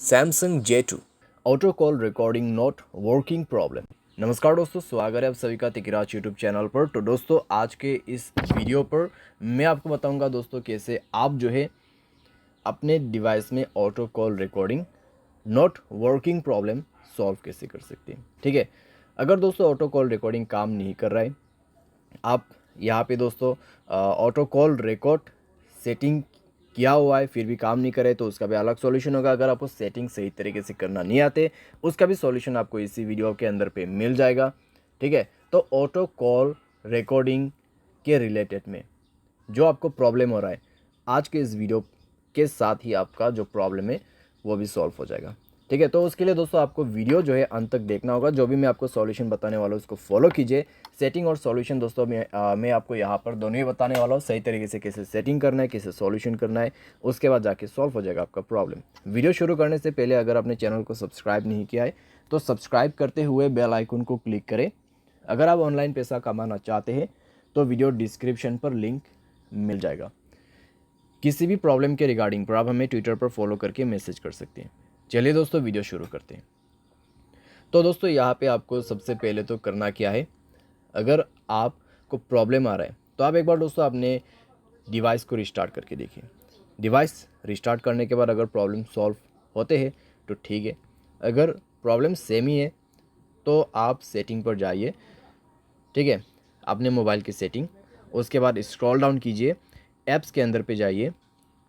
Samsung J2 auto call recording not working problem. नमस्कार दोस्तों, स्वागत है आप सभी का तिकराज यूट्यूब चैनल पर। तो दोस्तों, आज के इस वीडियो पर मैं आपको बताऊंगा दोस्तों कैसे आप जो है अपने डिवाइस में auto call recording not working problem solve कैसे कर सकते हैं। ठीक है, अगर दोस्तों ऑटो कॉल रिकॉर्डिंग काम नहीं कर रहा है, आप यहाँ पे दोस्तों ऑटो कॉल रिकॉर्ड सेटिंग किया हुआ है फिर भी काम नहीं करे तो उसका भी अलग सॉल्यूशन होगा। अगर आपको सेटिंग सही तरीके से करना नहीं आते उसका भी सॉल्यूशन आपको इसी वीडियो के अंदर पे मिल जाएगा। ठीक है, तो ऑटो कॉल रिकॉर्डिंग के रिलेटेड में जो आपको प्रॉब्लम हो रहा है, आज के इस वीडियो के साथ ही आपका जो प्रॉब्लम है वो भी सॉल्व हो जाएगा। ठीक है, तो उसके लिए दोस्तों आपको वीडियो जो है अंत तक देखना होगा। जो भी मैं आपको सॉल्यूशन बताने वाला हूँ उसको फॉलो कीजिए। सेटिंग और सॉल्यूशन दोस्तों मैं आपको यहाँ पर दोनों ही बताने वाला हूँ, सही तरीके से कैसे सेटिंग करना है, कैसे सॉल्यूशन करना है, उसके बाद जाके सॉल्व हो जाएगा आपका प्रॉब्लम। वीडियो शुरू करने से पहले अगर आपने चैनल को सब्सक्राइब नहीं किया है तो सब्सक्राइब करते हुए बेल आइकन को क्लिक करें। अगर आप ऑनलाइन पैसा कमाना चाहते हैं तो वीडियो डिस्क्रिप्शन पर लिंक मिल जाएगा। किसी भी प्रॉब्लम के रिगार्डिंग पर आप हमें ट्विटर पर फॉलो करके मैसेज कर सकते हैं। चलिए दोस्तों, वीडियो शुरू करते हैं। तो दोस्तों, यहाँ पे आपको सबसे पहले तो करना क्या है, अगर आपको प्रॉब्लम आ रहा है तो आप एक बार दोस्तों अपने डिवाइस को रिस्टार्ट करके देखिए। डिवाइस रिस्टार्ट करने के बाद अगर प्रॉब्लम सॉल्व होते हैं तो ठीक है, अगर प्रॉब्लम सेम ही है तो आप सेटिंग पर जाइए। ठीक है, अपने मोबाइल की सेटिंग, उसके बाद स्क्रॉल डाउन कीजिए, ऐप्स के अंदर पे जाइए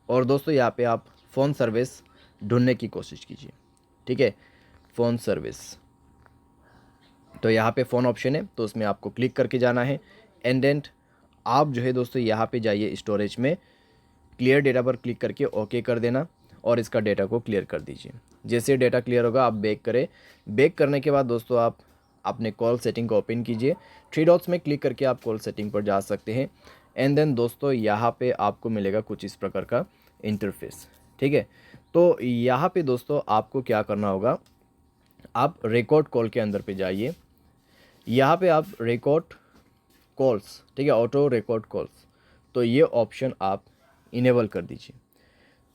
और दोस्तों यहाँ पे आप फ़ोन सर्विस ढूंढने की कोशिश कीजिए। ठीक है, फ़ोन सर्विस, तो यहाँ पे फ़ोन ऑप्शन है तो उसमें आपको क्लिक करके जाना है। एंड देन आप जो है दोस्तों यहाँ पे जाइए, स्टोरेज में क्लियर डेटा पर क्लिक करके ओके कर देना और इसका डेटा को क्लियर कर दीजिए। जैसे डेटा क्लियर होगा आप बैक करें। बैक करने के बाद दोस्तों आप अपने कॉल सेटिंग को ओपन कीजिए। थ्री डॉट्स में क्लिक करके आप कॉल सेटिंग पर जा सकते हैं। एंड देन दोस्तों यहाँ पे आपको मिलेगा कुछ इस प्रकार का इंटरफेस। ठीक है, तो यहाँ पे दोस्तों आपको क्या करना होगा, आप रिकॉर्ड कॉल के अंदर पे जाइए। यहाँ पे आप रिकॉर्ड कॉल्स, ठीक है, ऑटो रिकॉर्ड कॉल्स, तो ये ऑप्शन आप इनेबल कर दीजिए।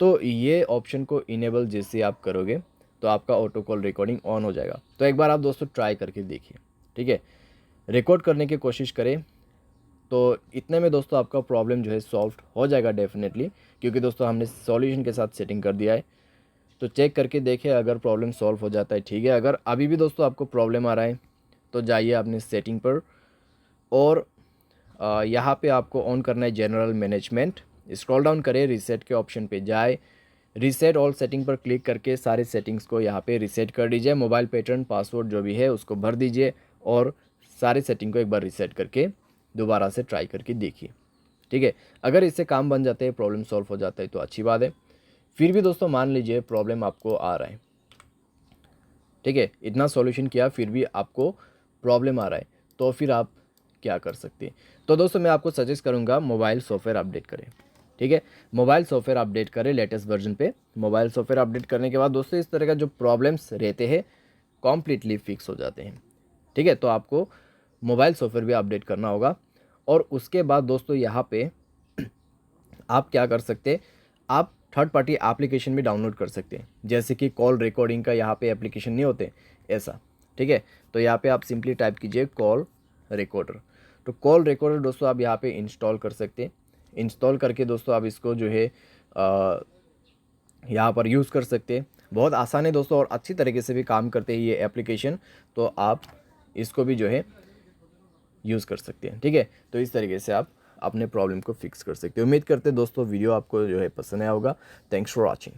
तो ये ऑप्शन को इनेबल जैसे आप करोगे तो आपका ऑटो कॉल रिकॉर्डिंग ऑन हो जाएगा। तो एक बार आप दोस्तों ट्राई करके देखिए। ठीक है, रिकॉर्ड करने की कोशिश करें तो इतने में दोस्तों आपका प्रॉब्लम जो है सॉल्व हो जाएगा डेफिनेटली, क्योंकि दोस्तों हमने सॉल्यूशन के साथ सेटिंग कर दिया है। तो चेक करके देखें, अगर प्रॉब्लम सॉल्व हो जाता है ठीक है। अगर अभी भी दोस्तों आपको प्रॉब्लम आ रहा है तो जाइए अपनी सेटिंग पर और यहाँ पे आपको ऑन करना है जनरल मैनेजमेंट। स्क्रॉल डाउन करें, रीसेट के ऑप्शन पे जाए, रीसेट ऑल सेटिंग पर क्लिक करके सारे सेटिंग्स को यहाँ पे रीसेट कर दीजिए। मोबाइल पैटर्न, पासवर्ड जो भी है उसको भर दीजिए और सारी सेटिंग को एक बार रीसेट करके दोबारा से ट्राई करके देखिए। ठीक है, अगर इससे काम बन जाते हैं, प्रॉब्लम सॉल्व हो जाता है तो अच्छी बात है। फिर भी दोस्तों मान लीजिए प्रॉब्लम आपको आ रहा है, ठीक है, इतना सॉल्यूशन किया फिर भी आपको प्रॉब्लम आ रहा है, तो फिर आप क्या कर सकते हैं। तो दोस्तों मैं आपको सजेस्ट करूंगा मोबाइल सॉफ्टवेयर अपडेट करें। ठीक है, मोबाइल सॉफ्टवेयर अपडेट करें लेटेस्ट वर्जन पे। मोबाइल सॉफ्टवेयर अपडेट करने के बाद दोस्तों इस तरह का जो प्रॉब्लम्स रहते हैं कॉम्प्लीटली फिक्स हो जाते हैं। ठीक है, तो आपको मोबाइल सॉफ्टवेयर भी अपडेट करना होगा और उसके बाद दोस्तों यहाँ पे आप क्या कर सकते हैं, आप थर्ड पार्टी एप्लीकेशन भी डाउनलोड कर सकते हैं, जैसे कि कॉल रिकॉर्डिंग का यहाँ पे एप्लीकेशन नहीं होते ऐसा। ठीक है, तो यहाँ पे आप सिंपली टाइप कीजिए कॉल रिकॉर्डर। तो कॉल रिकॉर्डर दोस्तों आप यहाँ पे इंस्टॉल कर सकते हैं। इंस्टॉल करके दोस्तों आप इसको जो है यहाँ पर यूज़ कर सकते हैं। बहुत आसान है दोस्तों और अच्छी तरीके से भी काम करते हैं ये एप्लीकेशन, तो आप इसको भी जो है यूज़ कर सकते हैं। ठीक है, तो इस तरीके से आप अपने प्रॉब्लम को फिक्स कर सकते हैं। उम्मीद करते हैं दोस्तों वीडियो आपको जो है पसंद आया होगा। Thanks for watching.